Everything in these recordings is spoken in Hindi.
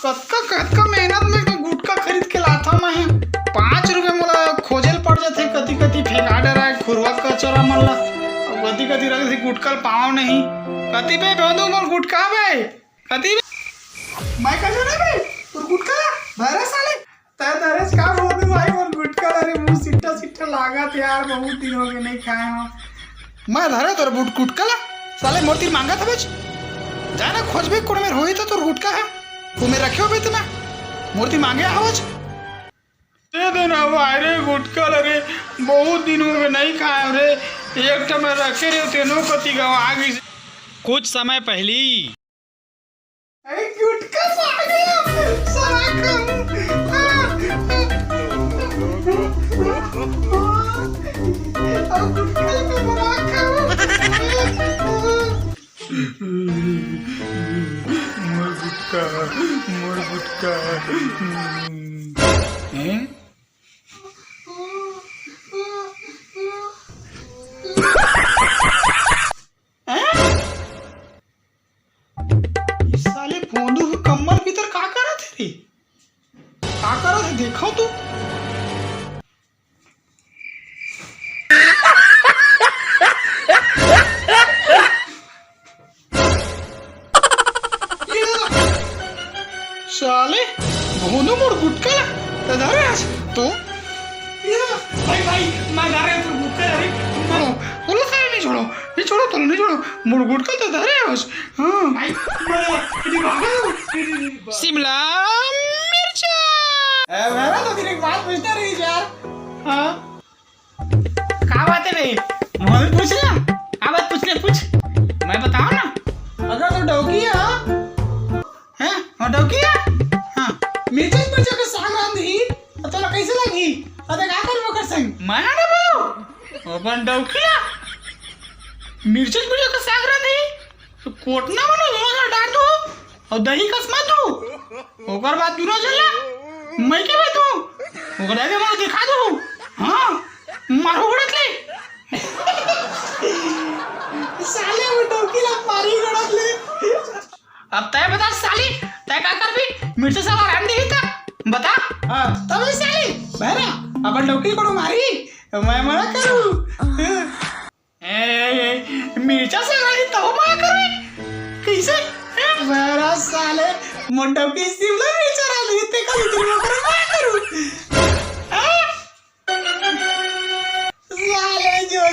कतका कतका मेहनत में गुटका खरीद के लाथा मैं 5 रुपये मोला खोजेल पड़ जाते कति कति फेंका डरा खुरवा कचरा मन ला कति कति रख गुटका पाओ नहीं कति बे भोंदू मोर गुटका बे कति मैं कजो रे बे तोर गुटका धरे साले ते धरेस का भोंदू भाई मोर गुटका रे मुंह सिट्टा सिट्टा लागत यार बहुत दिन हो गए नहीं खाए हो मैं धरे तोर गुटका ला साले मोर तीर मांगा था बच जाना खोजबे कोण में होई तो तोर गुटका है तू में रखे हो बे तुम्हें मूर्ति मांगे आवाज दे देना भाई रे गुटका रे बहुत दिन हो गए नहीं खाए रे एक तो मैं रखे रे तेनो कति गाँव आ गई कुछ समय पहली गुटका आ गया सारा खाऊं अब गुटका पे बड़ा खाऊं मोर गुटका हैं साले भोंदू कमर भीतर का करत है रे का करत है देखो तू साले भोंदू मोर गुटका ला धरे तो भाई भाई मैं धरे तो गुटका रे बोलो साले नहीं छोड़ो तो नहीं छोड़ो मोर गुटका तो धरे बस हां भाई मैं भागा शिमला मिर्चा मेरा तो फिर एक बात पूछता रही यार हां का बात है रे मोहन पूछ ना आ बात पूछ मैं बताऊं ना अगर तो डौकी है हां डौकी है हां मिर्चा के साग रांधी तो ना कैसे लगी अरे का कर मकर संग मैं ना बोलो अपन डौकिया मिर्चा का साग रांधी तो कोटना बनो दोनों डाल दो और दही कसमा दो ओकर बाद दुनो चला मैं के बे तू ओकरा के मैं दिखा दो हां मारो गड़त ले साले वो डौकी ला मारी गड़त ले अब तय बता साली तय का कर भी मिर्चा साग रांधी था बता हां तब साली बहरा अब डौकी को मारी मैं मना करूं मिर्चा से गाड़ी तो मना करूं कैसे बहरा साले मुंडा की शिमला मिर्चा रांधी ते का तू मना करूं साले जो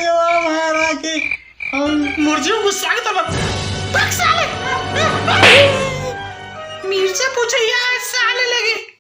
बहरा के और मुर्जियों गुस्सा के तब साले मिर्चा पूछे यार साले लगे